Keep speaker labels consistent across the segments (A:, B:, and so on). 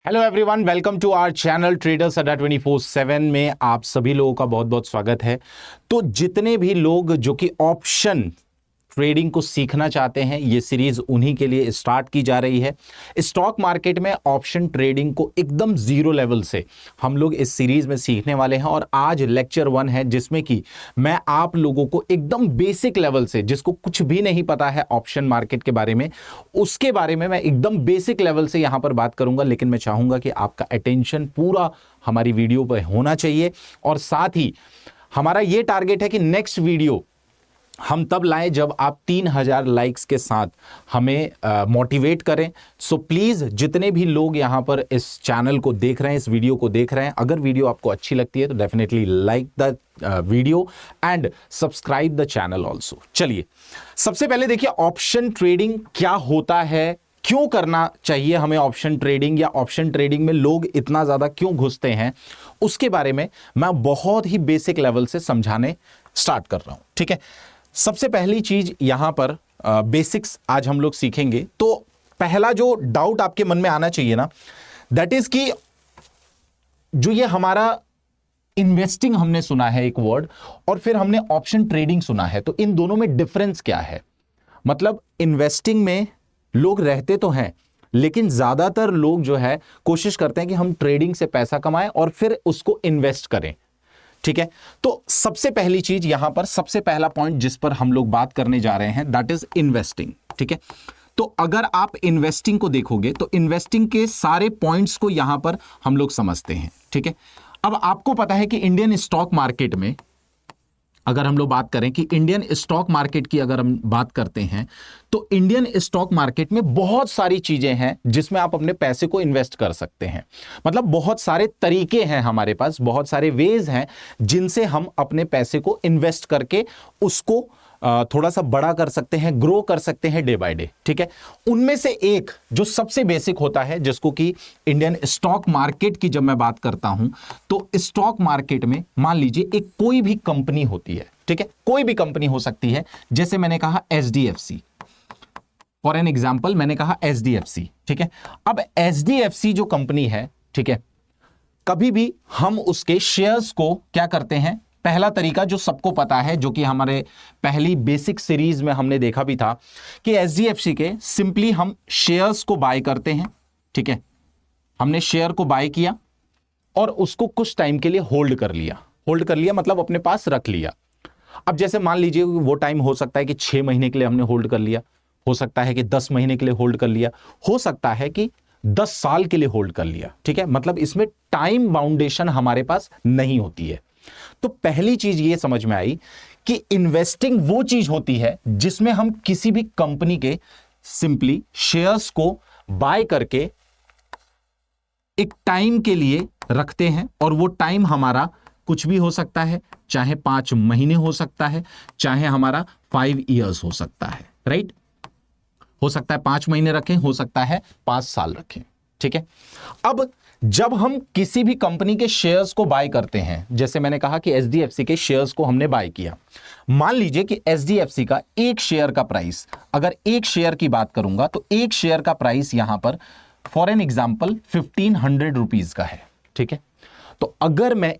A: Hello everyone, welcome to our channel traders Adda 24/7 में आप सभी लोगों का बहुत बहुत स्वागत है। तो जितने भी लोग जो कि ऑप्शन ट्रेडिंग को सीखना चाहते हैं, ये सीरीज उन्हीं के लिए स्टार्ट की जा रही है। स्टॉक मार्केट में ऑप्शन ट्रेडिंग को एकदम जीरो लेवल से हम लोग इस सीरीज में सीखने वाले हैं और आज लेक्चर 1 है, जिसमें कि मैं आप लोगों को एकदम बेसिक लेवल से, जिसको कुछ भी नहीं पता है ऑप्शन मार्केट के बारे में, उसके बारे में मैं एकदम बेसिक लेवल से यहां पर बात करूंगा। लेकिन मैं चाहूंगा कि आपका अटेंशन पूरा हमारी वीडियो पर होना चाहिए और साथ ही हमारा यह टारगेट है कि नेक्स्ट वीडियो हम तब लाएं जब आप 3000 लाइक्स के साथ हमें मोटिवेट करें। सो प्लीज जितने भी लोग यहां पर इस चैनल को देख रहे हैं, इस वीडियो को देख रहे हैं, अगर वीडियो आपको अच्छी लगती है तो definitely like the video and subscribe the channel also. चलिए, सबसे पहले देखिए ऑप्शन ट्रेडिंग क्या होता है, क्यों करना चाहिए हमें ऑप्शन ट्रेडिंग, या ऑप्शन ट्रेडिंग में लोग इतना ज्यादा क्यों घुसते हैं, उसके बारे में मैं बहुत ही बेसिक लेवल से समझाने स्टार्ट कर रहा हूं। ठीक है, सबसे पहली चीज यहां पर बेसिक्स आज हम लोग सीखेंगे। तो पहला जो डाउट आपके मन में आना चाहिए ना, दैट इज कि जो ये हमारा इन्वेस्टिंग हमने सुना है एक वर्ड, और फिर हमने ऑप्शन ट्रेडिंग सुना है, तो इन दोनों में डिफरेंस क्या है। मतलब इन्वेस्टिंग में लोग रहते तो हैं, लेकिन ज्यादातर लोग जो है कोशिश करते हैं कि हम ट्रेडिंग से पैसा कमाएं और फिर उसको इन्वेस्ट करें। ठीक है, तो सबसे पहली चीज यहां पर, सबसे पहला पॉइंट जिस पर हम लोग बात करने जा रहे हैं, दैट इज इन्वेस्टिंग। ठीक है, तो अगर आप इन्वेस्टिंग को देखोगे तो इन्वेस्टिंग के सारे पॉइंट्स को यहां पर हम लोग समझते हैं। ठीक है, अब आपको पता है कि इंडियन स्टॉक मार्केट में अगर हम लोग बात करें कि इंडियन स्टॉक मार्केट की अगर हम बात करते हैं, तो इंडियन स्टॉक मार्केट में बहुत सारी चीजें हैं जिसमें आप अपने पैसे को इन्वेस्ट कर सकते हैं। मतलब बहुत सारे तरीके हैं हमारे पास, बहुत सारे वेज हैं जिनसे हम अपने पैसे को इन्वेस्ट करके उसको थोड़ा सा बड़ा कर सकते हैं, ग्रो कर सकते हैं डे बाय डे। ठीक है, उनमें से एक जो सबसे बेसिक होता है, जिसको कि इंडियन स्टॉक मार्केट की जब मैं बात करता हूं, तो स्टॉक मार्केट में मान लीजिए एक कोई भी कंपनी होती है। ठीक है, कोई भी कंपनी हो सकती है, जैसे मैंने कहा एचडीएफसी, फॉर एन एग्जाम्पल मैंने कहा एचडीएफसी। ठीक है, अब एचडीएफसी जो कंपनी है, ठीक है, कभी भी हम उसके शेयर्स को क्या करते हैं, पहला तरीका जो सबको पता है, जो कि हमारे पहली बेसिक सीरीज में हमने देखा भी था, कि एचडीएफसी के सिंपली हम शेयर्स को बाय करते हैं। ठीक है, हमने शेयर को बाय किया और उसको कुछ टाइम के लिए होल्ड कर लिया। होल्ड कर लिया मतलब अपने पास रख लिया। अब जैसे मान लीजिए वो टाइम हो सकता है कि 6 महीने के लिए हमने होल्ड कर लिया, हो सकता है कि 10 महीने के लिए होल्ड कर लिया, हो सकता है कि 10 साल के लिए होल्ड कर लिया। ठीक है, मतलब इसमें टाइम बाउंडेशन हमारे पास नहीं होती है। तो पहली चीज ये समझ में आई कि इन्वेस्टिंग वो चीज होती है जिसमें हम किसी भी कंपनी के सिंपली शेयर्स को बाय करके एक टाइम के लिए रखते हैं, और वो टाइम हमारा कुछ भी हो सकता है, चाहे 5 महीने हो सकता है, चाहे हमारा 5 इयर्स हो सकता है। राइट, हो सकता है 5 महीने रखें, हो सकता है 5 साल रखें। ठीक है, अब जब हम किसी भी कंपनी के शेयर्स को बाय करते हैं, जैसे मैंने कहा कि एचडीएफसी के शेयर्स को हमने बाय किया, मान लीजिए कि एचडीएफसी का एक शेयर का प्राइस, अगर एक शेयर की बात करूंगा तो एक शेयर का प्राइस यहां पर फॉर एन एग्जांपल 1500 रुपीज का है। ठीक है, तो अगर मैं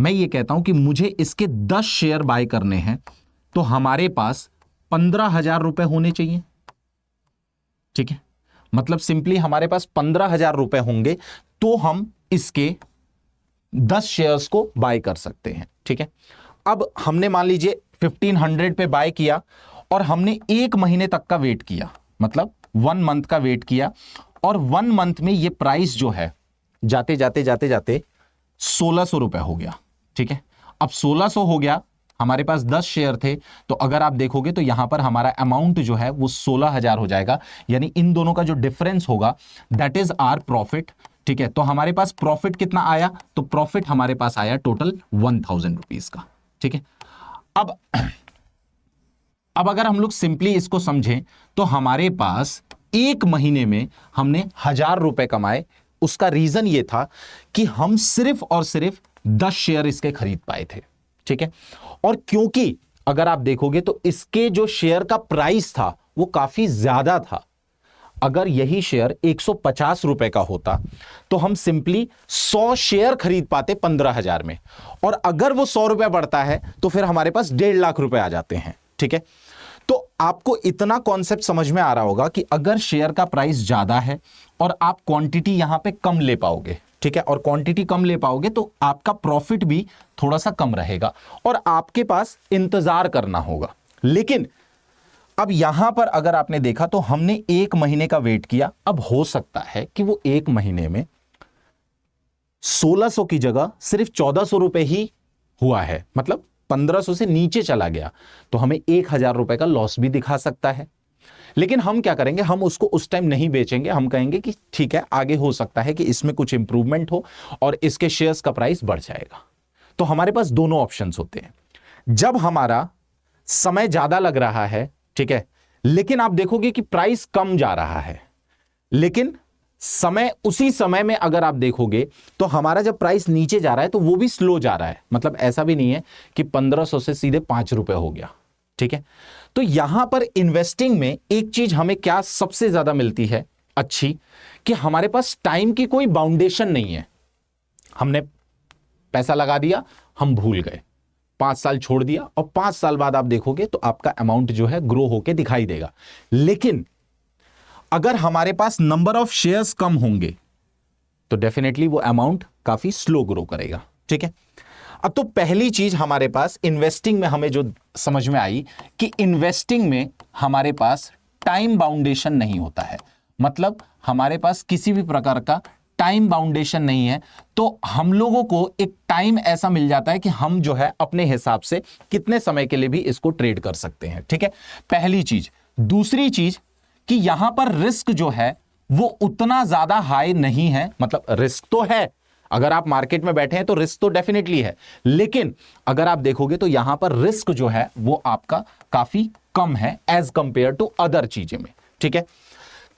A: ये कहता हूं कि मुझे इसके 10 शेयर बाय करने हैं, तो हमारे पास 15,000 रुपए होने चाहिए। ठीक है, मतलब सिंपली हमारे पास 15,000 रुपए होंगे तो हम इसके 10 शेयर्स को बाय कर सकते हैं। ठीक है, अब हमने मान लीजिए 1500 पे बाय किया और हमने 1 महीने तक का वेट किया, मतलब 1 मंथ का वेट किया, और 1 मंथ में ये प्राइस जो है जाते जाते जाते जाते 1600 रुपए हो गया। ठीक है, अब 1600 हो गया, हमारे पास 10 शेयर थे, तो अगर आप देखोगे तो यहां पर हमारा अमाउंट जो है वो 16,000 हो जाएगा, यानी इन दोनों का जो डिफरेंस होगा दैट इज आवर प्रॉफिट। ठीक है, तो हमारे पास प्रॉफिट कितना आया, तो प्रॉफिट हमारे पास आया टोटल 1000 रुपीज का। ठीक है, अब अगर हम लोग सिंपली इसको समझें तो हमारे पास 1 महीने में हमने 1000 रुपए कमाए। उसका रीजन ये था कि हम सिर्फ और सिर्फ 10 शेयर इसके खरीद पाए थे। ठीक है, और क्योंकि अगर आप देखोगे तो इसके जो शेयर का प्राइस था वो काफी ज्यादा था, अगर यही शेयर 150 रुपए का होता तो हम सिंपली 100 शेयर खरीद पाते 15,000 में, और अगर वो 100 रुपए बढ़ता है तो फिर हमारे पास 1.5 लाख रुपए आ जाते हैं। ठीक है, तो आपको इतना कॉन्सेप्ट समझ में आ रहा होगा कि अगर शेयर का प्राइस ज्यादा है और आप क्वांटिटी यहां पे कम ले पाओगे, ठीक है, और क्वांटिटी कम ले पाओगे तो आपका प्रॉफिट भी थोड़ा सा कम रहेगा और आपके पास इंतजार करना होगा। लेकिन अब यहां पर अगर आपने देखा तो हमने 1 महीने का वेट किया, अब हो सकता है कि वो 1 महीने में 1600 की जगह सिर्फ 1400 रुपए ही हुआ है, मतलब 1500 से नीचे चला गया, तो हमें 1000 रुपए का लॉस भी दिखा सकता है। लेकिन हम क्या करेंगे, हम उसको उस टाइम नहीं बेचेंगे, हम कहेंगे कि ठीक है, आगे हो सकता है कि इसमें कुछ इंप्रूवमेंट हो और इसके शेयर्स का प्राइस बढ़ जाएगा। तो हमारे पास दोनों ऑप्शंस होते हैं। जब हमारा समय ज्यादा लग रहा है, ठीक है, लेकिन आप देखोगे कि प्राइस कम जा रहा है, लेकिन समय उसी समय में अगर आप देखोगे तो हमारा जब प्राइस नीचे जा रहा है तो वो भी स्लो जा रहा है, मतलब ऐसा भी नहीं है कि 1500 से सीधे 5 रुपए हो गया। ठीक है, तो यहां पर इन्वेस्टिंग में एक चीज हमें क्या सबसे ज्यादा मिलती है अच्छी, कि हमारे पास टाइम की कोई बाउंडेशन नहीं है। हमने पैसा लगा दिया, हम भूल गए, 5 साल छोड़ दिया और 5 साल बाद आप देखोगे तो आपका अमाउंट जो है ग्रो होके दिखाई देगा। लेकिन अगर हमारे पास नंबर ऑफ शेयर्स कम होंगे तो डेफिनेटली वो अमाउंट काफी स्लो ग्रो करेगा। ठीक है, अब तो पहली चीज हमारे पास इन्वेस्टिंग में हमें जो समझ में आई कि इन्वेस्टिंग में हमारे पास टाइम बाउंडेशन नहीं होता है, मतलब हमारे पास किसी भी प्रकार का टाइम बाउंडेशन नहीं है। तो हम लोगों को एक टाइम ऐसा मिल जाता है कि हम जो है अपने हिसाब से कितने समय के लिए भी इसको ट्रेड कर सकते हैं। ठीक है, पहली चीज। दूसरी चीज कि यहां पर रिस्क जो है वो उतना ज्यादा हाई नहीं है, मतलब रिस्क तो है, अगर आप मार्केट में बैठे हैं तो रिस्क तो डेफिनेटली है, लेकिन अगर आप देखोगे तो यहां पर रिस्क जो है वो आपका काफी कम है एज कंपेयर टू अदर चीजें में। ठीक है,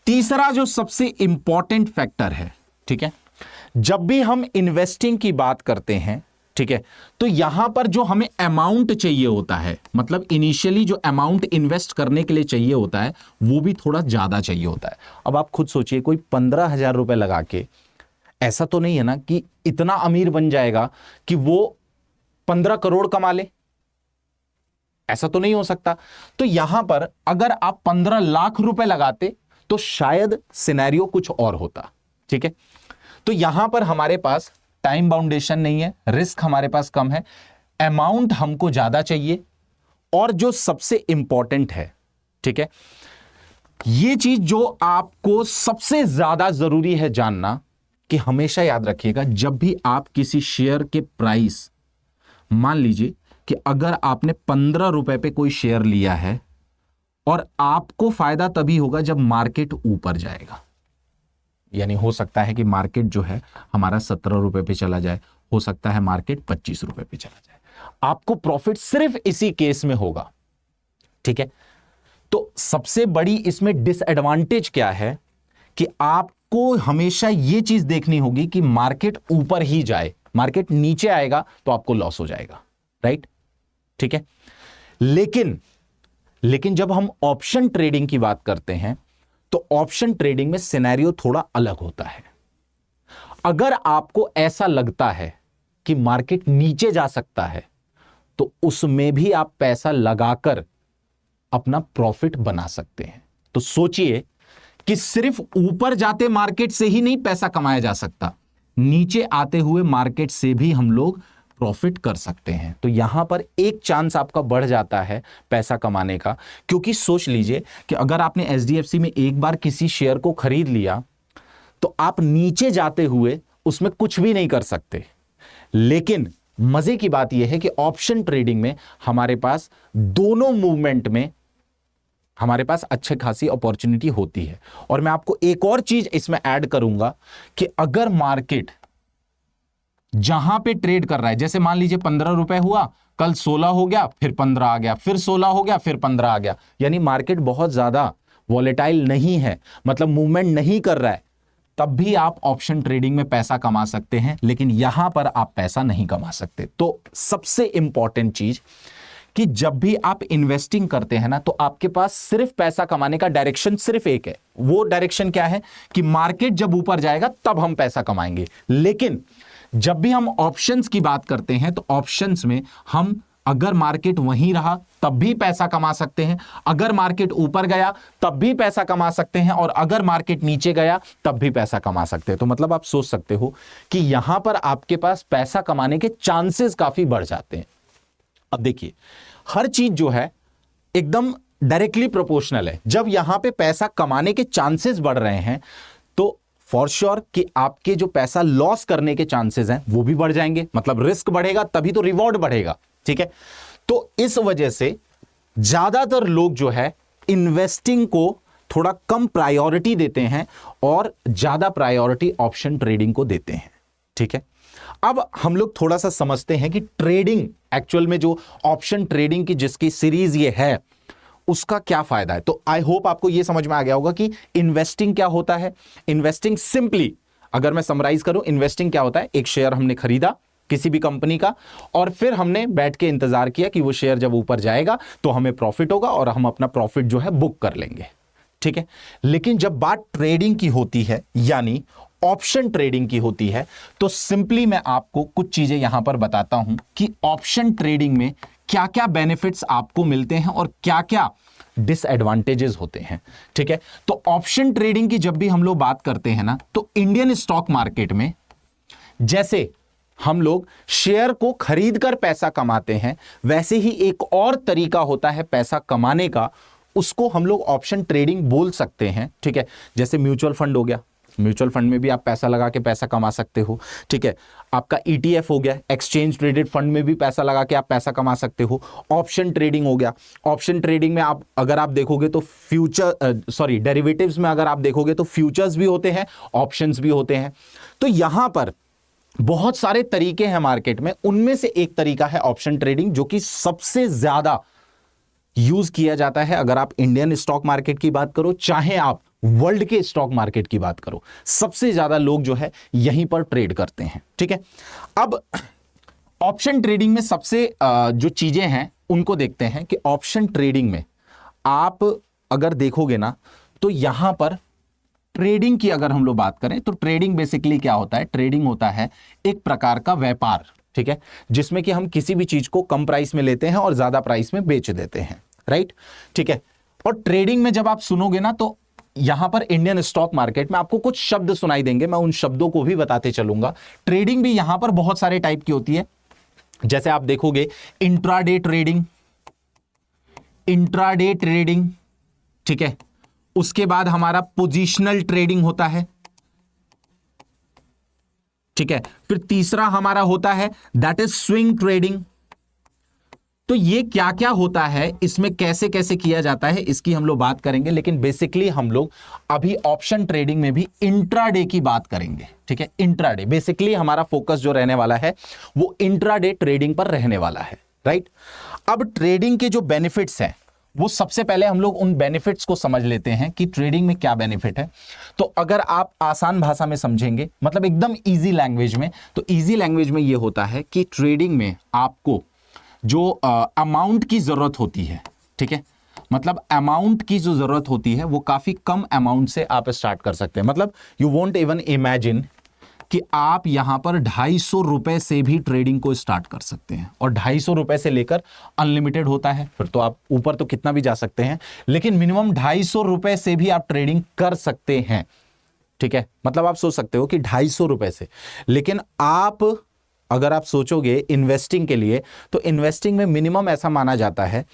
A: तीसरा जो सबसे इंपॉर्टेंट फैक्टर है, ठीक है, जब भी हम इन्वेस्टिंग की बात करते हैं, ठीक है, तो यहां पर जो हमें अमाउंट चाहिए होता है, मतलब इनिशियली जो अमाउंट इन्वेस्ट करने के लिए चाहिए होता है वो भी थोड़ा ज्यादा चाहिए होता है। अब आप खुद सोचिए, कोई 15,000 रुपए लगा के ऐसा तो नहीं है ना कि इतना अमीर बन जाएगा कि वो 15 करोड़ कमा ले, ऐसा तो नहीं हो सकता। तो यहां पर अगर आप 15 लाख रुपए लगाते तो शायद सिनेरियो कुछ और होता। ठीक है, तो यहां पर हमारे पास टाइम बाउंडेशन नहीं है, रिस्क हमारे पास कम है, अमाउंट हमको ज्यादा चाहिए, और जो सबसे इंपॉर्टेंट है, ठीक है, ये चीज जो आपको सबसे ज्यादा जरूरी है जानना, कि हमेशा याद रखिएगा जब भी आप किसी शेयर के प्राइस, मान लीजिए कि अगर आपने 15 रुपए पे कोई शेयर लिया है और आपको फायदा तभी होगा जब मार्केट ऊपर जाएगा, यानी हो सकता है कि मार्केट जो है हमारा 17 रुपए पे चला जाए, हो सकता है मार्केट 25 रुपए पे चला जाए, आपको प्रॉफिट सिर्फ इसी केस में होगा। ठीक है, तो सबसे बड़ी इसमें डिसएडवांटेज क्या है कि आपको हमेशा यह चीज देखनी होगी कि मार्केट ऊपर ही जाए, मार्केट नीचे आएगा तो आपको लॉस हो जाएगा, राइट। ठीक है, लेकिन जब हम ऑप्शन ट्रेडिंग की बात करते हैं तो ऑप्शन ट्रेडिंग में सिनेरियो थोड़ा अलग होता है। अगर आपको ऐसा लगता है कि मार्केट नीचे जा सकता है तो उसमें भी आप पैसा लगाकर अपना प्रॉफिट बना सकते हैं। तो सोचिए कि सिर्फ ऊपर जाते मार्केट से ही नहीं पैसा कमाया जा सकता, नीचे आते हुए मार्केट से भी हम लोग प्रॉफिट कर सकते हैं। तो यहां पर एक चांस आपका बढ़ जाता है पैसा कमाने का, क्योंकि सोच लीजिए कि अगर आपने एचडीएफसी में एक बार किसी शेयर को खरीद लिया तो आप नीचे जाते हुए उसमें कुछ भी नहीं कर सकते। लेकिन मजे की बात यह है कि ऑप्शन ट्रेडिंग में हमारे पास दोनों मूवमेंट में हमारे पास अच्छे खासी अपॉर्चुनिटी होती है। और मैं आपको एक और चीज इसमें ऐड करूंगा कि अगर मार्केट जहां पे ट्रेड कर रहा है, जैसे मान लीजिए 15 रुपए हुआ, कल 16 हो गया, फिर 15 आ गया, फिर 16 हो गया, फिर 15 आ गया, यानी मार्केट बहुत ज्यादा वॉलेटाइल नहीं है, मतलब मूवमेंट नहीं कर रहा है, तब भी आप ऑप्शन ट्रेडिंग में पैसा कमा सकते हैं। लेकिन यहां पर आप पैसा नहीं कमा सकते। तो सबसे इंपॉर्टेंट चीज कि जब भी आप इन्वेस्टिंग करते हैं ना, तो आपके पास सिर्फ पैसा कमाने का डायरेक्शन सिर्फ एक है। वो डायरेक्शन क्या है कि मार्केट जब ऊपर जाएगा तब हम पैसा कमाएंगे। लेकिन जब भी हम ऑप्शंस की बात करते हैं तो ऑप्शंस में हम अगर मार्केट वहीं रहा तब भी पैसा कमा सकते हैं, अगर मार्केट ऊपर गया तब भी पैसा कमा सकते हैं, और अगर मार्केट नीचे गया तब भी पैसा कमा सकते हैं। तो मतलब आप सोच सकते हो कि यहां पर आपके पास पैसा कमाने के चांसेस काफी बढ़ जाते हैं। अब देखिए, हर चीज जो है एकदम डायरेक्टली प्रोपोर्शनल है। जब यहां पे पैसा कमाने के चांसेस बढ़ रहे हैं तो फॉर श्योर कि आपके जो पैसा लॉस करने के चांसेस हैं वो भी बढ़ जाएंगे। मतलब रिस्क बढ़ेगा तभी तो रिवॉर्ड बढ़ेगा, ठीक है। तो इस वजह से ज्यादातर लोग जो है इन्वेस्टिंग को थोड़ा कम प्रायोरिटी देते हैं और ज्यादा प्रायोरिटी ऑप्शन ट्रेडिंग को देते हैं, ठीक है। अब हम लोग थोड़ा सा समझते हैं कि ट्रेडिंग एक्चुअल में जो ऑप्शन ट्रेडिंग की जिसकी सीरीज ये है उसका क्या फायदा है। तो आई होप आपको यह समझ में आ गया होगा कि इन्वेस्टिंग क्या होता है। इन्वेस्टिंग सिंपली अगर मैं समराइज करूं, इन्वेस्टिंग क्या होता है, एक शेयर हमने खरीदा किसी भी कंपनी का और फिर हमने बैठ के इंतजार किया कि वो शेयर जब ऊपर जाएगा तो हमें प्रॉफिट होगा और हम अपना प्रॉफिट जो है बुक कर लेंगे, ठीक है। लेकिन जब बात ट्रेडिंग की होती है यानी ऑप्शन ट्रेडिंग की होती है तो सिंपली मैं आपको कुछ चीजें यहां पर बताता हूं कि ऑप्शन ट्रेडिंग में क्या क्या बेनिफिट्स आपको मिलते हैं और क्या क्या डिसएडवांटेजेस होते हैं, ठीक है। तो ऑप्शन ट्रेडिंग की जब भी हम लोग बात करते हैं ना, तो इंडियन स्टॉक मार्केट में जैसे हम लोग शेयर को खरीदकर पैसा कमाते हैं, वैसे ही एक और तरीका होता है पैसा कमाने का, उसको हम लोग ऑप्शन ट्रेडिंग बोल सकते हैं, ठीक है। जैसे म्यूचुअल फंड हो गया, म्यूचुअल फंड में भी आप पैसा लगा के पैसा कमा सकते हो, ठीक है। आपका ETF हो गया, एक्सचेंज ट्रेडेड फंड में भी पैसा लगा के आप पैसा कमा सकते हो। ऑप्शन ट्रेडिंग हो गया, ऑप्शन ट्रेडिंग में आप अगर आप देखोगे तो डेरिवेटिव्स में अगर आप देखोगे तो फ्यूचर्स भी होते हैं, ऑप्शंस भी होते हैं। तो यहां पर बहुत सारे तरीके हैं मार्केट में, उनमें से एक तरीका है ऑप्शन ट्रेडिंग जो कि सबसे ज्यादा यूज किया जाता है। अगर आप इंडियन स्टॉक मार्केट की बात करो चाहे आप वर्ल्ड के स्टॉक मार्केट की बात करो, सबसे ज्यादा लोग जो है यहीं पर ट्रेड करते हैं, ठीक है। अब ऑप्शन ट्रेडिंग में सबसे जो चीजें हैं उनको देखते हैं कि ऑप्शन ट्रेडिंग में आप अगर देखोगे ना तो यहां पर ट्रेडिंग की अगर हम लोग बात करें तो ट्रेडिंग बेसिकली क्या होता है, ट्रेडिंग होता है एक प्रकार का व्यापार, ठीक है, जिसमें कि हम किसी भी चीज को कम प्राइस में लेते हैं और ज्यादा प्राइस में बेच देते हैं, राइट, ठीक है। और ट्रेडिंग में जब आप सुनोगे ना तो यहां पर इंडियन स्टॉक मार्केट में आपको कुछ शब्द सुनाई देंगे, मैं उन शब्दों को भी बताते चलूंगा। ट्रेडिंग भी यहां पर बहुत सारे टाइप की होती है, जैसे आप देखोगे इंट्राडे ट्रेडिंग, ठीक है। उसके बाद हमारा पोजिशनल ट्रेडिंग होता है, ठीक है। फिर तीसरा हमारा होता है दैट इज स्विंग ट्रेडिंग। तो ये क्या क्या होता है, इसमें कैसे कैसे किया जाता है, इसकी हम लोग बात करेंगे। लेकिन बेसिकली हम लोग अभी ऑप्शन ट्रेडिंग में भी इंट्राडे की बात करेंगे, ठीक है। इंट्राडे बेसिकली हमारा फोकस जो रहने वाला है वो इंट्राडे ट्रेडिंग पर रहने वाला है, राइट। अब ट्रेडिंग के जो बेनिफिट्स हैं वो सबसे पहले हम लोग उन बेनिफिट्स को समझ लेते हैं कि ट्रेडिंग में क्या बेनिफिट है। तो अगर आप आसान भाषा में समझेंगे, मतलब एकदम इजी लैंग्वेज में, तो इजी लैंग्वेज में ये होता है कि ट्रेडिंग में आपको जो अमाउंट की जरूरत होती है, ठीक है, मतलब अमाउंट की जो जरूरत होती है वो काफी कम अमाउंट से आप स्टार्ट कर सकते हैं। मतलब यू वोंट इवन इमेजिन कि आप यहां पर 250 रुपए से भी ट्रेडिंग को स्टार्ट कर सकते हैं, और 250 रुपए से लेकर अनलिमिटेड होता है, फिर तो आप ऊपर तो कितना भी जा सकते हैं, लेकिन मिनिमम 250 रुपए से भी आप ट्रेडिंग कर सकते हैं, ठीक है। मतलब आप सोच सकते हो कि 250 रुपए से, लेकिन आप अगर आप सोचोगे इन्वेस्टिंग के लिए तो इन्वेस्टिंग में मिनिमम ऐसा माना जाता है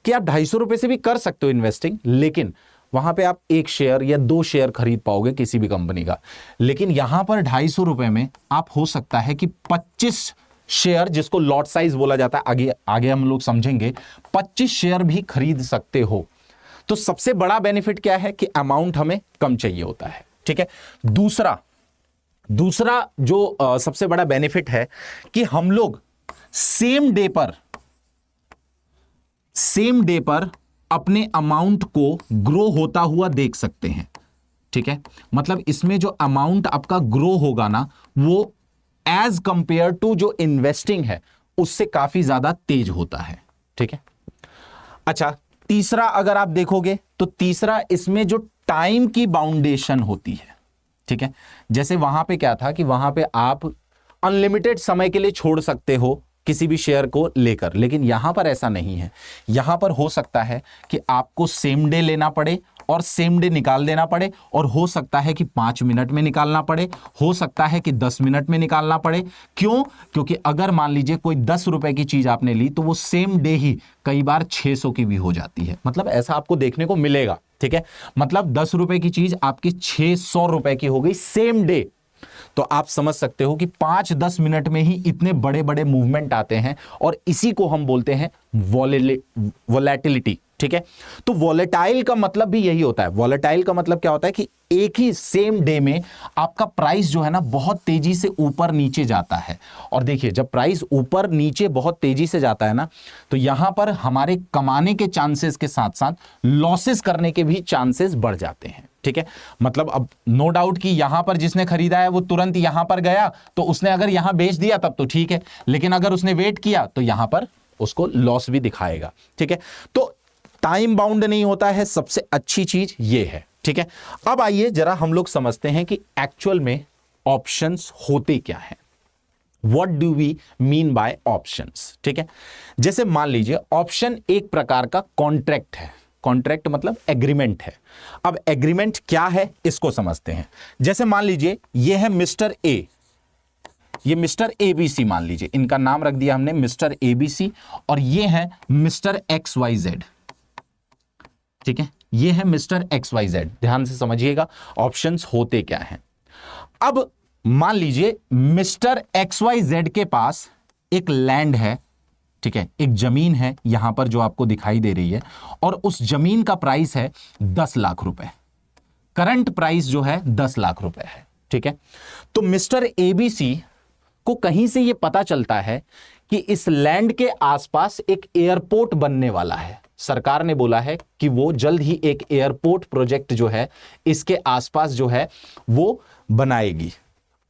A: कि आप 250 रुपए से भी कर सकते हो इन्वेस्टिंग, लेकिन वहां पे आप 1 शेयर या 2 शेयर खरीद पाओगे किसी भी कंपनी का। लेकिन यहां पर 250 रुपए में आप हो सकता है कि 25 शेयर, जिसको लॉट साइज बोला जाता है, आगे आगे हम लोग समझेंगे, 25 शेयर भी खरीद सकते हो। तो सबसे बड़ा बेनिफिट क्या है कि अमाउंट हमें कम चाहिए होता है, ठीक है। दूसरा जो सबसे बड़ा बेनिफिट है कि हम लोग सेम डे पर अपने अमाउंट को ग्रो होता हुआ देख सकते हैं, ठीक है। मतलब इसमें जो अमाउंट आपका ग्रो होगा ना वो एज कंपेयर टू जो इन्वेस्टिंग है उससे काफी ज्यादा तेज होता है, ठीक है। अच्छा, तीसरा अगर आप देखोगे तो तीसरा इसमें जो टाइम की बाउंडेशन होती है, ठीक है, जैसे वहां पे क्या था कि वहां पे आप अनलिमिटेड समय के लिए छोड़ सकते हो किसी भी शेयर को लेकर, लेकिन यहां पर ऐसा नहीं है। यहां पर हो सकता है कि आपको सेम डे लेना पड़े और सेम डे निकाल देना पड़े, और हो सकता है कि 5 मिनट में निकालना पड़े, हो सकता है कि 10 मिनट में निकालना पड़े। क्यों? क्योंकि अगर मान लीजिए कोई 10 रुपए की चीज आपने ली तो वो सेम डे ही कई बार 600 की भी हो जाती है, मतलब ऐसा आपको देखने को मिलेगा, ठीक है। मतलब 10 रुपए की चीज आपकी 600 रुपए की हो गई सेम डे। तो आप समझ सकते हो कि 5-10 मिनट में ही इतने बड़े बड़े मूवमेंट आते हैं, और इसी को हम बोलते हैं वोलेटिलिटी, ठीक है। तो वोलेटाइल का मतलब भी यही होता है। वोलेटाइल का मतलब क्या होता है कि एक ही सेम डे में आपका प्राइस जो है ना बहुत तेजी से ऊपर नीचे जाता है। और देखिए, जब प्राइस ऊपर नीचे बहुत तेजी से जाता है ना, तो यहां पर हमारे कमाने के चांसेस के साथ साथ लॉसेस करने के भी चांसेस बढ़ जाते हैं, ठीक है। मतलब अब नो डाउट कि यहां पर जिसने खरीदा है वो तुरंत यहां पर गया तो उसने अगर यहां बेच दिया तब तो ठीक है, लेकिन अगर उसने वेट किया तो यहां पर उसको लॉस भी दिखाएगा, ठीक है। तो टाइम बाउंड नहीं होता है, सबसे अच्छी चीज ये है, ठीक है। अब आइए जरा हम लोग समझते हैं कि एक्चुअल में ऑप्शंस होते क्या हैं। What do we mean by options, ठीक है। जैसे मान लीजिए ऑप्शन एक प्रकार का कॉन्ट्रैक्ट है। कॉन्ट्रैक्ट मतलब एग्रीमेंट है। अब एग्रीमेंट क्या है इसको समझते हैं। जैसे मान लीजिए ये है मिस्टर ए, ये मिस्टर एबीसी मान लीजिए, इनका नाम रख दिया हमने मिस्टर एबीसी, और ये है मिस्टर एक्स वाई जेड, ठीक है। ये है मिस्टर एक्स वाई जेड। ध्यान से समझिएगा ऑप्शंस होते क्या हैं। अब मान लीजिए मिस्टर एक्स वाई जेड के पास एक लैंड है, ठीक है, एक जमीन है यहां पर जो आपको दिखाई दे रही है, और उस जमीन का प्राइस है 10 लाख रुपए। करंट प्राइस जो है 10 लाख रुपए है, ठीक है। तो मिस्टर एबीसी को कहीं से यह पता चलता है कि इस लैंड के आसपास एक एयरपोर्ट बनने वाला है। सरकार ने बोला है कि वो जल्द ही एक एयरपोर्ट प्रोजेक्ट जो है इसके आसपास जो है वो बनाएगी।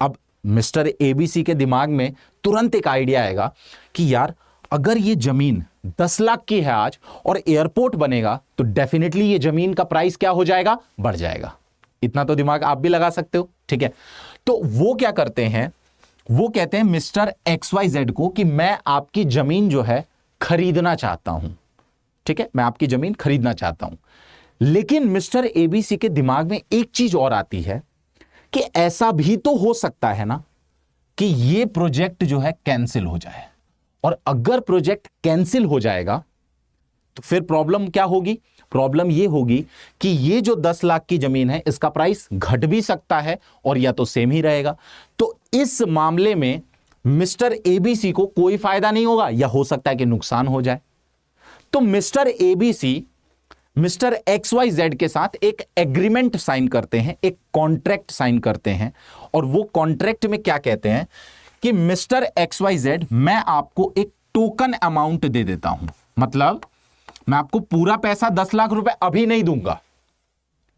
A: अब मिस्टर एबीसी के दिमाग में तुरंत एक आइडिया आएगा कि यार अगर ये जमीन 10 लाख की है आज और एयरपोर्ट बनेगा तो डेफिनेटली ये जमीन का प्राइस क्या हो जाएगा, बढ़ जाएगा। इतना तो दिमाग आप भी लगा सकते हो, ठीक है। तो वो क्या करते हैं, वो कहते हैं मिस्टर एक्स वाई जेड को कि मैं आपकी जमीन जो है खरीदना चाहता हूं, ठीक है, मैं आपकी जमीन खरीदना चाहता हूं। लेकिन मिस्टर एबीसी के दिमाग में एक चीज और आती है कि ऐसा भी तो हो सकता है ना कि ये प्रोजेक्ट जो है कैंसिल हो जाए, और अगर प्रोजेक्ट कैंसिल हो जाएगा तो फिर प्रॉब्लम क्या होगी। प्रॉब्लम ये होगी कि ये जो 10 लाख की जमीन है इसका प्राइस घट भी सकता है और या तो सेम ही रहेगा। तो इस मामले में मिस्टर एबीसी को कोई फायदा नहीं होगा, या हो सकता है कि नुकसान हो जाए। तो mister ABC mister X Y Z के साथ एक एग्रीमेंट साइन करते हैं, एक कॉन्ट्रैक्ट साइन करते हैं, और वो कॉन्ट्रैक्ट में क्या कहते हैं कि मिस्टर एक्स वाई जेड मैं आपको एक टोकन अमाउंट दे देता हूं। मतलब मैं आपको पूरा पैसा 10 लाख रुपए अभी नहीं दूंगा,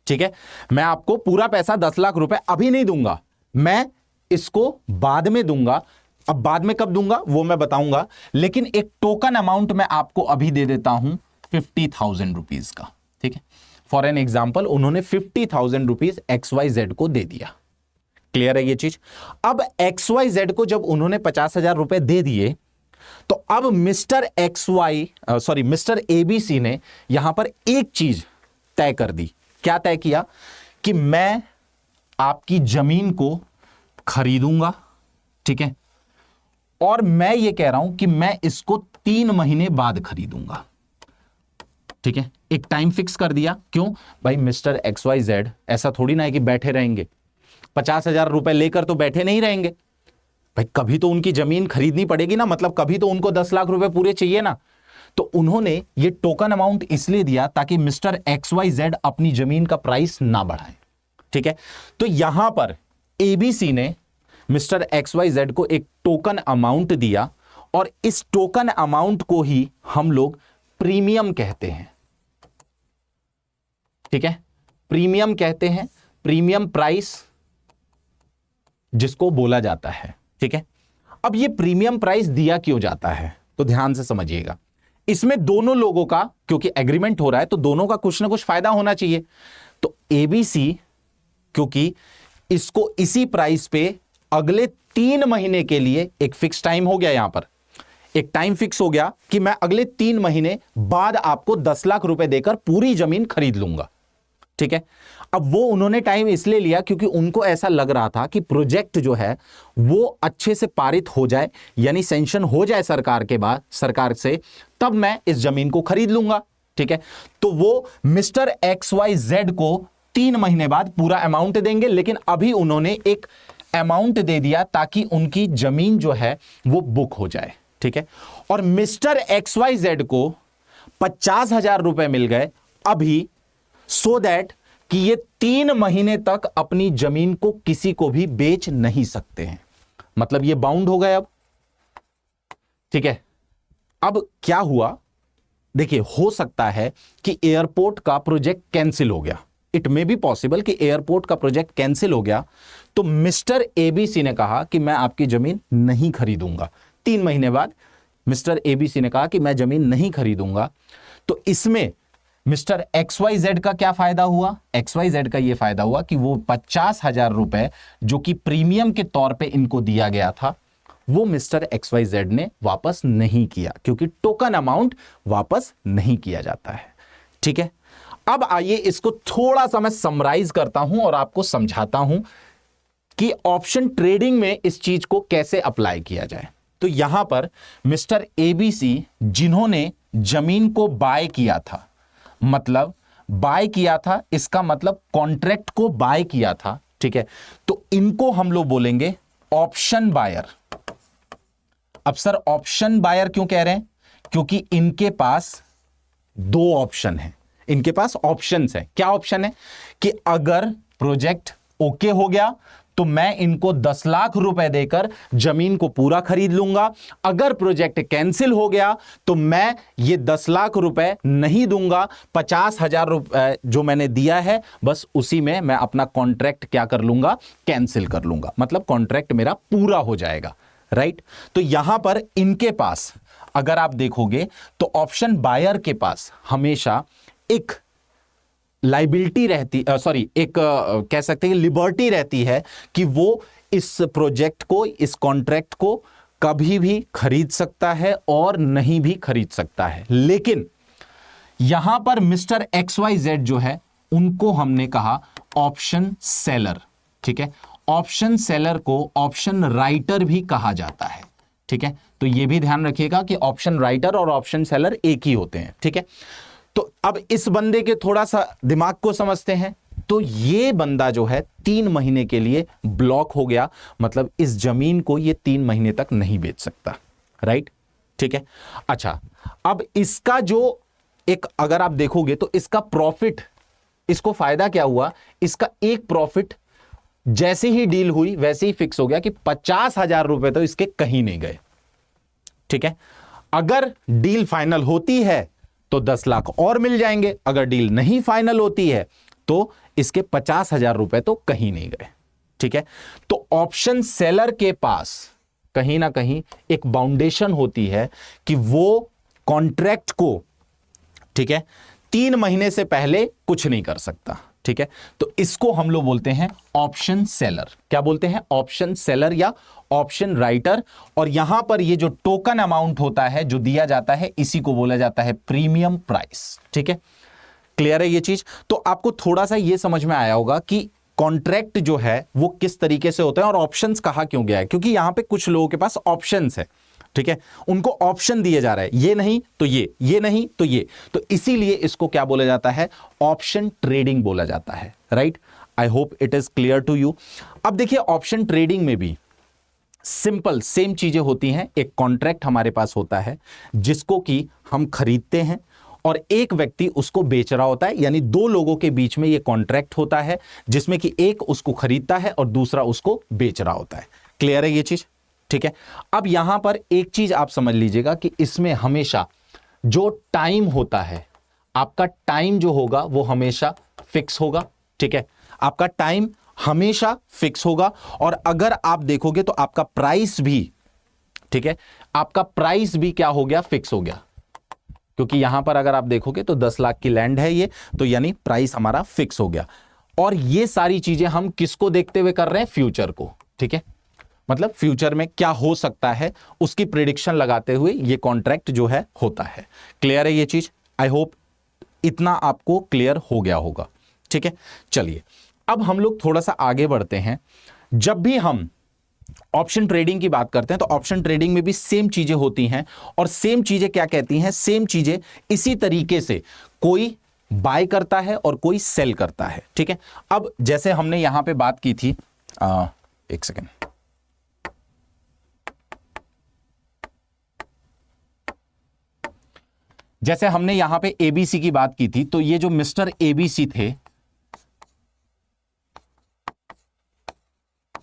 A: ठीक है, मैं आपको पूरा पैसा 10 लाख रुपए अभी नहीं दूंगा, मैं इसको बाद में दूंगा। अब बाद में कब दूंगा वो मैं बताऊंगा, लेकिन एक टोकन अमाउंट मैं आपको अभी दे देता हूं 50,000 रुपीज का, ठीक है। फॉर एन एग्जाम्पल उन्होंने 50,000 रुपीज एक्स वाई जेड को दे दिया। क्लियर है ये चीज। अब एक्स वाई जेड को जब उन्होंने 50,000 रुपए दे दिए तो अब मिस्टर एबीसी ने यहां पर एक चीज तय कर दी। क्या तय किया कि मैं आपकी जमीन को खरीदूंगा, ठीक है, और मैं ये कह रहा हूं कि मैं इसको 3 महीने बाद खरीदूंगा, ठीक है। एक टाइम फिक्स कर दिया। क्यों भाई, मिस्टर एक्स वाई जेड ऐसा थोड़ी ना है कि बैठे रहेंगे, 50,000 रुपए लेकर तो बैठे नहीं रहेंगे भाई, कभी तो उनकी जमीन खरीदनी पड़ेगी ना, मतलब कभी तो उनको 10 लाख रुपए पूरे चाहिए ना। तो उन्होंने ये टोकन अमाउंट इसलिए दिया ताकि मिस्टर एक्स वाई जेड अपनी जमीन का प्राइस ना बढ़ाए, ठीक है। तो यहां पर एबीसी ने मिस्टर एक्स वाई जेड को एक टोकन अमाउंट दिया, और इस टोकन अमाउंट को ही हम लोग प्रीमियम कहते हैं, ठीक है, प्रीमियम कहते हैं, प्रीमियम प्राइस जिसको बोला जाता है, ठीक है। अब ये प्रीमियम प्राइस दिया क्यों जाता है तो ध्यान से समझिएगा। इसमें दोनों लोगों का क्योंकि एग्रीमेंट हो रहा है तो दोनों का कुछ ना कुछ फायदा होना चाहिए। तो एबीसी क्योंकि इसको इसी प्राइस पे अगले 3 महीने के लिए एक फिक्स टाइम हो गया, यहां पर एक टाइम फिक्स हो गया कि मैं अगले 3 महीने बाद आपको 10 लाख रुपए देकर पूरी जमीन खरीद लूंगा। ठीक है, अब वो उन्होंने टाइम इसलिए लिया क्योंकि उनको ऐसा लग रहा था कि प्रोजेक्ट जो है वो अच्छे से पारित हो जाए, यानी सैंक्शन हो जाए सरकार से, तब मैं इस जमीन को खरीद लूंगा। ठीक है, तो वो मिस्टर XYZ को 3 महीने बाद पूरा अमाउंट देंगे, लेकिन अभी उन्होंने एक अमाउंट दे दिया ताकि उनकी जमीन जो है वो बुक हो जाए। ठीक है, और मिस्टर XYZ को 50,000 रुपए मिल गए अभी, सो दैट कि ये 3 महीने तक अपनी जमीन को किसी को भी बेच नहीं सकते हैं, मतलब ये बाउंड हो गए अब। ठीक है, अब क्या हुआ, देखिए हो सकता है कि एयरपोर्ट का प्रोजेक्ट कैंसिल हो गया, इट मे बी पॉसिबल कि एयरपोर्ट का प्रोजेक्ट कैंसिल हो गया, तो मिस्टर एबीसी ने कहा कि मैं आपकी जमीन नहीं खरीदूंगा। 3 महीने बाद मिस्टर एबीसी ने कहा कि मैं जमीन नहीं खरीदूंगा। तो इसमें मिस्टर XYZ का क्या फायदा हुआ? XYZ का यह फायदा हुआ कि वो 50,000 रुपए जो कि प्रीमियम के तौर पे इनको दिया गया था, वो मिस्टर XYZ ने वापस नहीं किया, क्योंकि टोकन अमाउंट वापस नहीं किया जाता है। ठीक है, अब आइए इसको थोड़ा सा मैं समराइज करता हूं और आपको समझाता हूं कि ऑप्शन ट्रेडिंग में इस चीज को कैसे अप्लाई किया जाए। तो यहां पर मिस्टर एबीसी जिन्होंने जमीन को बाय किया था, मतलब बाय किया था, इसका मतलब कॉन्ट्रैक्ट को बाय किया था। ठीक है, तो इनको हम लोग बोलेंगे ऑप्शन बायर। अब सर ऑप्शन बायर क्यों कह रहे हैं? क्योंकि इनके पास 2 ऑप्शन है, इनके पास ऑप्शंस है। क्या ऑप्शन है? कि अगर प्रोजेक्ट ओके हो गया तो मैं इनको 10 लाख रुपए देकर जमीन को पूरा खरीद लूंगा, अगर प्रोजेक्ट कैंसिल हो गया तो मैं ये 10 लाख रुपए नहीं दूंगा, 50,000 रुपए जो मैंने दिया है बस उसी में मैं अपना कॉन्ट्रैक्ट क्या कर लूंगा, कैंसिल कर लूंगा, मतलब कॉन्ट्रैक्ट मेरा पूरा हो जाएगा। राइट, तो यहां पर इनके पास अगर आप देखोगे तो ऑप्शन बायर के पास हमेशा एक लाइबिलिटी रहती, एक कह सकते हैं लिबर्टी रहती है कि वो इस प्रोजेक्ट को, इस कॉन्ट्रैक्ट को कभी भी खरीद सकता है और नहीं भी खरीद सकता है। लेकिन यहां पर मिस्टर XYZ जो है उनको हमने कहा ऑप्शन सेलर। ठीक है, ऑप्शन सेलर को ऑप्शन राइटर भी कहा जाता है। ठीक है, तो यह भी ध्यान रखिएगा कि ऑप्शन राइटर और ऑप्शन सेलर एक ही होते हैं। ठीक है, तो अब इस बंदे के थोड़ा सा दिमाग को समझते हैं। तो ये बंदा जो है 3 महीने के लिए ब्लॉक हो गया, मतलब इस जमीन को ये 3 महीने तक नहीं बेच सकता। राइट, ठीक है। अच्छा, अब इसका जो एक अगर आप देखोगे तो इसका प्रॉफिट, इसको फायदा क्या हुआ, इसका एक प्रॉफिट जैसे ही डील हुई वैसे ही फिक्स हो गया कि 50,000 रुपए तो इसके कहीं नहीं गए। ठीक है, अगर डील फाइनल होती है तो 10 लाख और मिल जाएंगे, अगर डील नहीं फाइनल होती है तो इसके 50,000 रुपए तो कहीं नहीं गए। ठीक है, तो ऑप्शन सेलर के पास कहीं ना कहीं एक बाउंडेशन होती है कि वो कॉन्ट्रैक्ट को, ठीक है, 3 महीने से पहले कुछ नहीं कर सकता। ठीक है, तो इसको हम लोग बोलते हैं ऑप्शन सेलर। क्या बोलते हैं? ऑप्शन सेलर या ऑप्शन राइटर। और यहां पर ये जो टोकन अमाउंट होता है जो दिया जाता है, इसी को बोला जाता है प्रीमियम प्राइस। ठीक है, क्लियर है ये चीज? तो आपको थोड़ा सा ये समझ में आया होगा कि कॉन्ट्रैक्ट जो है वो किस तरीके से होता है और ऑप्शंस कहा क्यों गया है, क्योंकि यहां पे कुछ लोगों के पास ऑप्शंस है। ठीक है, उनको ऑप्शन दिए जा रहा है, ये नहीं तो ये नहीं तो ये, तो इसीलिए इसको क्या बोला जाता है? ऑप्शन ट्रेडिंग बोला जाता है। Right, I hope it is clear to you. अब देखिए ऑप्शन ट्रेडिंग में भी सिंपल सेम चीजें होती हैं। एक कॉन्ट्रैक्ट हमारे पास होता है जिसको कि हम खरीदते हैं और एक व्यक्ति उसको बेच रहा होता है, यानी 2 लोगों के बीच में यह कॉन्ट्रैक्ट होता है जिसमें कि एक उसको खरीदता है और दूसरा उसको बेच रहा होता है। क्लियर है ये चीज? ठीक है, अब यहां पर एक चीज आप समझ लीजिएगा कि इसमें हमेशा जो टाइम होता है, आपका टाइम जो होगा वो हमेशा फिक्स होगा। ठीक है, आपका टाइम हमेशा फिक्स होगा और अगर आप देखोगे तो आपका प्राइस भी, ठीक है, आपका प्राइस भी क्या हो गया? फिक्स हो गया। क्योंकि यहां पर अगर आप देखोगे तो 10 लाख की लैंड है ये, तो यानी प्राइस हमारा फिक्स हो गया। और ये सारी चीजें हम किसको देखते हुए कर रहे हैं? फ्यूचर को, ठीक है, मतलब फ्यूचर में क्या हो सकता है उसकी प्रिडिक्शन लगाते हुए ये कॉन्ट्रैक्ट जो है होता है। क्लियर है ये चीज? आई होप इतना आपको क्लियर हो गया होगा, ठीक है। चलिए अब हम लोग थोड़ा सा आगे बढ़ते हैं। जब भी हम ऑप्शन ट्रेडिंग की बात करते हैं तो ऑप्शन ट्रेडिंग में भी सेम चीजें होती हैं, और सेम चीजें क्या कहती हैं? सेम चीजें इसी तरीके से कोई बाय करता है और कोई सेल करता है, ठीक है। अब जैसे हमने यहां पे बात की थी, एक सेकेंड, जैसे हमने यहां पे एबीसी की बात की थी, तो ये जो मिस्टर एबीसी थे,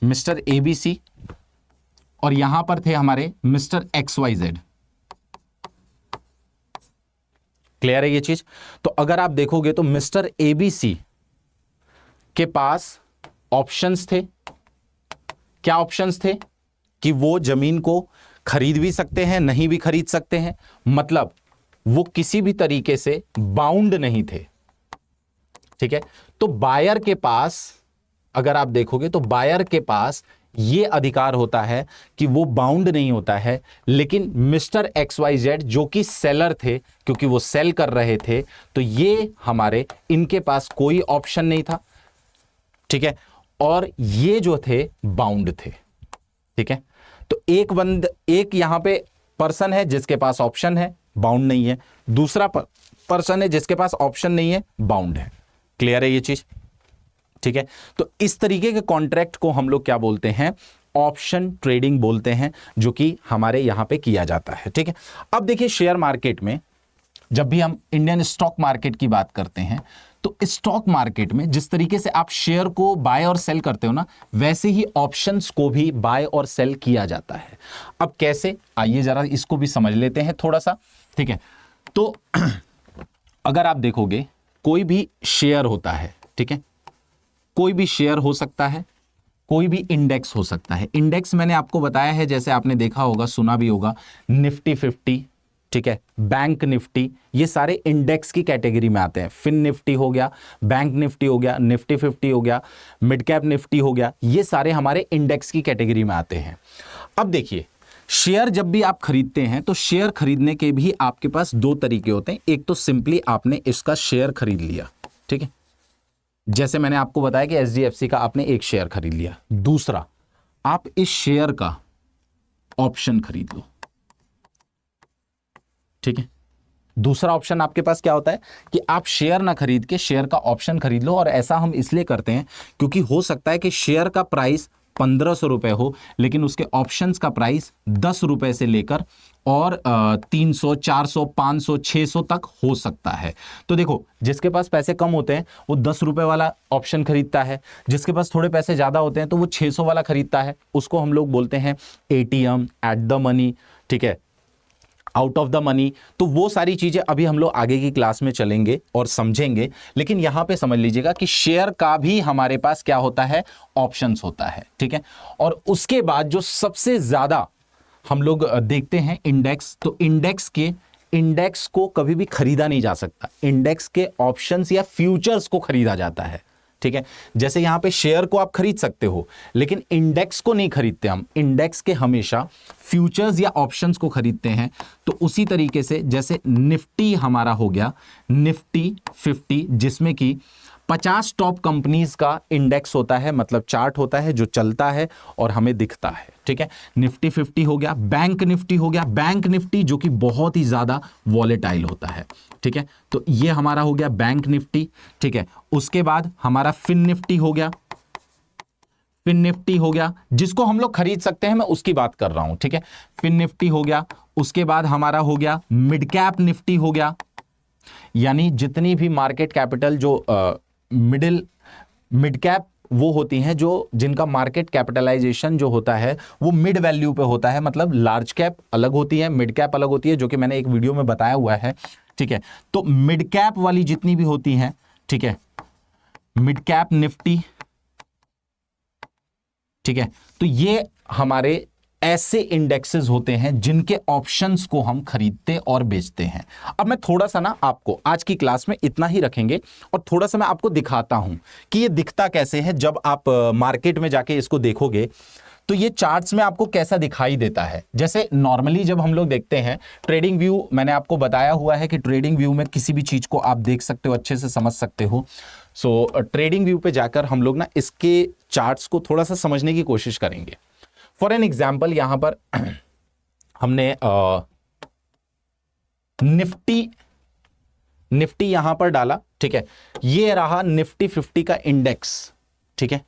A: मिस्टर एबीसी, और यहां पर थे हमारे मिस्टर XYZ। क्लियर है ये चीज? तो अगर आप देखोगे तो मिस्टर एबीसी के पास ऑप्शंस थे। क्या ऑप्शंस थे? कि वो जमीन को खरीद भी सकते हैं, नहीं भी खरीद सकते हैं, मतलब वो किसी भी तरीके से बाउंड नहीं थे, ठीक है। तो बायर के पास अगर आप देखोगे तो बायर के पास ये अधिकार होता है कि वो बाउंड नहीं होता है, लेकिन मिस्टर XYZ जो कि सेलर थे, क्योंकि वो सेल कर रहे थे, तो ये हमारे इनके पास कोई ऑप्शन नहीं था, ठीक है, और ये जो थे बाउंड थे, ठीक है। तो एक यहां पे पर्सन है जिसके पास ऑप्शन है, बाउंड नहीं है, दूसरा पर्सन है जिसके पास ऑप्शन नहीं है, बाउंड है। क्लियर है ये चीज? ठीक है। तो इस तरीके के कॉन्ट्रैक्ट को हम लोग क्या बोलते हैं? ऑप्शन ट्रेडिंग बोलते हैं, जो कि हमारे यहां पे किया जाता है, ठीक है। अब देखिए शेयर मार्केट में जब भी हम इंडियन स्टॉक मार्केट की बात करते हैं, तो स्टॉक मार्केट में जिस तरीके से आप शेयर को बाय और सेल करते हो ना, वैसे ही ऑप्शंस को भी बाय और सेल किया जाता है। अब कैसे? आइए जरा इसको भी समझ लेते हैं थोड़ा सा, ठीक है। तो अगर आप देखोगे कोई भी शेयर होता है, ठीक है, कोई भी शेयर हो सकता है, कोई भी इंडेक्स हो सकता है। इंडेक्स मैंने आपको बताया है, जैसे आपने देखा होगा, सुना भी होगा, निफ्टी 50, ठीक है, बैंक निफ्टी, ये सारे इंडेक्स की कैटेगरी में आते हैं। फिन निफ्टी हो गया, बैंक निफ्टी हो गया, निफ्टी 50 हो गया, मिड कैप निफ्टी हो गया, ये सारे हमारे इंडेक्स की कैटेगरी में आते हैं। अब देखिए शेयर जब भी आप खरीदते हैं तो शेयर खरीदने के भी आपके पास दो तरीके होते हैं। एक तो सिंपली आपने इसका शेयर खरीद लिया, ठीक है, जैसे मैंने आपको बताया कि HDFC का आपने एक शेयर खरीद लिया। दूसरा, आप इस शेयर का ऑप्शन खरीद लो, ठीक है। दूसरा ऑप्शन आपके पास क्या होता है कि आप शेयर ना खरीद के शेयर का ऑप्शन खरीद लो। और ऐसा हम इसलिए करते हैं क्योंकि हो सकता है कि शेयर का प्राइस 1500 रुपए हो, लेकिन उसके ऑप्शंस का प्राइस 10 रुपए से लेकर और 300, 400, 500, 600 तक हो सकता है। तो देखो, जिसके पास पैसे कम होते हैं वो 10 रुपए वाला ऑप्शन खरीदता है, जिसके पास थोड़े पैसे ज्यादा होते हैं तो वो 600 वाला खरीदता है। उसको हम लोग बोलते हैं ATM, एट द मनी, ठीक है, आउट ऑफ द मनी। तो वो सारी चीजें अभी हम लोग आगे की क्लास में चलेंगे और समझेंगे, लेकिन यहां पे समझ लीजिएगा कि शेयर का भी हमारे पास क्या होता है? ऑप्शंस होता है, ठीक है। और उसके बाद जो सबसे ज्यादा हम लोग देखते हैं इंडेक्स, तो इंडेक्स को कभी भी खरीदा नहीं जा सकता। इंडेक्स के ऑप्शंस या फ्यूचर्स को खरीदा जाता है, ठीक है। जैसे यहां पे शेयर को आप खरीद सकते हो, लेकिन इंडेक्स को नहीं खरीदते हम। इंडेक्स के हमेशा फ्यूचर्स या ऑप्शंस को खरीदते हैं। तो उसी तरीके से जैसे निफ्टी हमारा हो गया, निफ्टी 50, जिसमें कि 50 टॉप कंपनीज का इंडेक्स होता है, मतलब चार्ट होता है जो चलता है और हमें दिखता है, ठीक है। निफ्टी 50 हो गया। बैंक निफ्टी हो गया, बैंक निफ्टी जो कि बहुत ही ज्यादा वॉलेटाइल होता है, ठीक है। तो ये हमारा हो गया बैंक निफ्टी, ठीक है। उसके बाद हमारा फिन निफ्टी हो गया, फिन निफ्टी हो गया, जिसको हम लोग खरीद सकते हैं, मैं उसकी बात कर रहा हूं, ठीक है। फिन निफ्टी हो गया। उसके बाद हमारा हो गया मिड कैप निफ्टी हो गया, यानी जितनी भी मार्केट कैपिटल जो मिड कैप वो होती हैं, जो जिनका मार्केट कैपिटलाइजेशन जो होता है वो मिड वैल्यू पे होता है, मतलब लार्ज कैप अलग होती है, मिड कैप अलग होती है, जो कि मैंने एक वीडियो में बताया हुआ है, ठीक है। तो मिड कैप वाली जितनी भी होती हैं, ठीक है, मिड कैप निफ्टी, ठीक है, तो ये हमारे ऐसे इंडेक्सेस होते हैं जिनके ऑप्शंस को हम खरीदते और बेचते हैं। अब मैं थोड़ा सा ना आपको आज की क्लास में इतना ही रखेंगे और थोड़ा सा मैं आपको दिखाता हूं कि ये दिखता कैसे है। जब आप मार्केट में जाके इसको देखोगे तो ये चार्ट्स में आपको कैसा दिखाई देता है। जैसे नॉर्मली जब हम लोग देखते हैं ट्रेडिंग व्यू, मैंने आपको बताया हुआ है कि ट्रेडिंग व्यू में किसी भी चीज को आप देख सकते हो, अच्छे से समझ सकते हो। सो ट्रेडिंग व्यू पे जाकर हम लोग ना इसके चार्ट्स को थोड़ा सा समझने की कोशिश करेंगे। फॉर एन एग्जाम्पल यहां पर हमने निफ्टी यहां पर डाला, ठीक है। ये रहा निफ्टी 50 का इंडेक्स, ठीक है।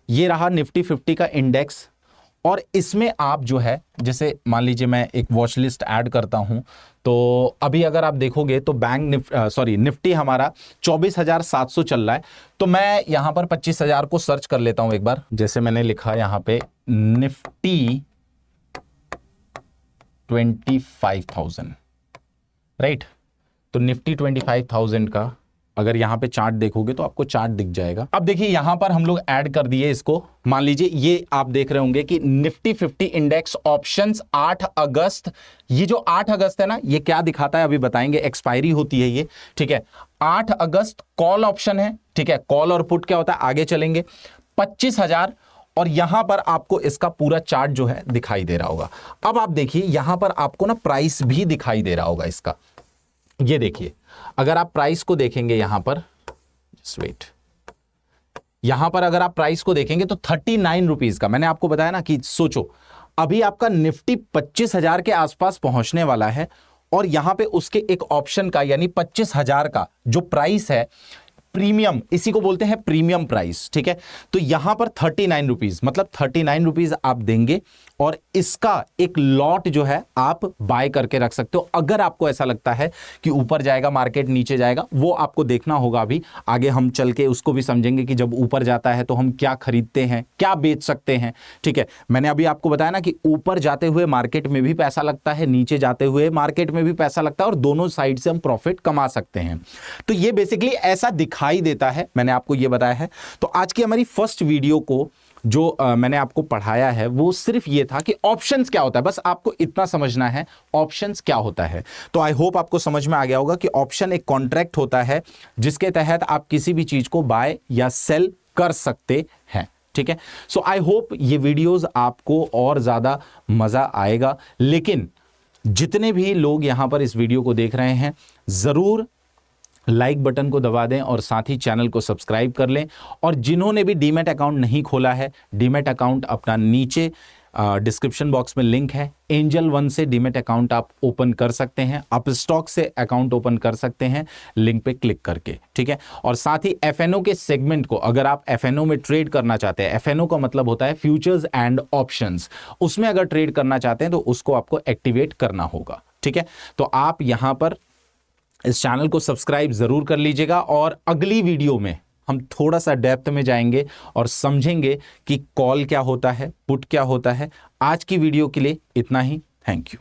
A: ये रहा निफ्टी 50 का इंडेक्स और इसमें आप जो है, जैसे मान लीजिए मैं एक वॉच लिस्ट ऐड करता हूं, तो अभी अगर आप देखोगे तो निफ्टी हमारा 24,700 चल रहा है। तो मैं यहां पर 25,000 को सर्च कर लेता हूं एक बार। जैसे मैंने लिखा यहां पे निफ्टी 25,000, राइट। तो निफ्टी 25,000 का अगर यहां पे चार्ट देखोगे तो आपको चार्ट दिख जाएगा। अब देखिए यहां पर हम लोग ऐड कर दिए इसको। मान लीजिए ये आप देख रहे होंगे कि निफ्टी 50 इंडेक्स ऑप्शंस 8 अगस्त, ये जो 8 अगस्त है ना, ये क्या दिखाता है अभी बताएंगे, एक्सपायरी होती है ये, ठीक है। 8 अगस्त कॉल ऑप्शन है, ठीक है। कॉल और पुट क्या होता है आगे चलेंगे। 25,000 और यहां पर आपको इसका पूरा चार्ट जो है दिखाई दे रहा होगा। अब आप देखिए यहां पर आपको ना प्राइस भी दिखाई दे रहा होगा इसका। ये देखिए अगर आप प्राइस को देखेंगे यहां पर, वेट, यहां पर अगर आप प्राइस को देखेंगे तो 39 रुपीज का, मैंने आपको बताया ना कि सोचो अभी आपका निफ्टी 25,000 के आसपास पहुंचने वाला है और यहां पे उसके एक ऑप्शन का यानी 25,000 का जो प्राइस है, प्रीमियम, इसी को बोलते हैं प्रीमियम प्राइस, ठीक है। तो यहां पर 39 रुपीज, मतलब 39 रुपीज आप देंगे और इसका एक लॉट जो है आप बाय करके रख सकते हो। अगर आपको ऐसा लगता है कि ऊपर जाएगा मार्केट, नीचे जाएगा, वो आपको देखना होगा। अभी आगे हम चल के उसको भी समझेंगे कि जब ऊपर जाता है तो हम क्या खरीदते हैं, क्या बेच सकते हैं, ठीक है। मैंने अभी आपको बताया ना कि ऊपर जाते हुए मार्केट में भी पैसा लगता है, नीचे जाते हुए मार्केट में भी पैसा लगता है और दोनों साइड से हम प्रॉफिट कमा सकते हैं। तो ये बेसिकली ऐसा दिखाई देता है, मैंने आपको ये बताया है। तो आज की हमारी फर्स्ट वीडियो को जो मैंने आपको पढ़ाया है वो सिर्फ ये था कि ऑप्शंस क्या होता है, बस आपको इतना समझना है ऑप्शंस क्या होता है। तो आई होप आपको समझ में आ गया होगा कि ऑप्शन एक कॉन्ट्रैक्ट होता है जिसके तहत आप किसी भी चीज को बाय या सेल कर सकते हैं, ठीक है। सो आई होप ये वीडियोस आपको और ज्यादा मजा आएगा। लेकिन जितने भी लोग यहां पर इस वीडियो को देख रहे हैं जरूर लाइक बटन को दबा दें और साथ ही चैनल को सब्सक्राइब कर लें। और जिन्होंने भी डीमैट अकाउंट नहीं खोला है, डीमैट अकाउंट अपना नीचे डिस्क्रिप्शन बॉक्स में लिंक है। एंजल वन से डीमैट अकाउंट आप ओपन कर सकते हैं, आप स्टॉक से अकाउंट ओपन कर सकते हैं लिंक पे क्लिक करके, ठीक है। और साथ ही एफएनओ के सेगमेंट को, अगर आप एफएनओ में ट्रेड करना चाहते हैं, एफएनओ का मतलब होता है फ्यूचर्स एंड ऑप्शंस, उसमें अगर ट्रेड करना चाहते हैं तो उसको आपको एक्टिवेट करना होगा, ठीक है। तो आप यहां पर इस चैनल को सब्सक्राइब जरूर कर लीजिएगा और अगली वीडियो में हम थोड़ा सा डेप्थ में जाएंगे और समझेंगे कि कॉल क्या होता है, पुट क्या होता है। आज की वीडियो के लिए इतना ही, थैंक यू।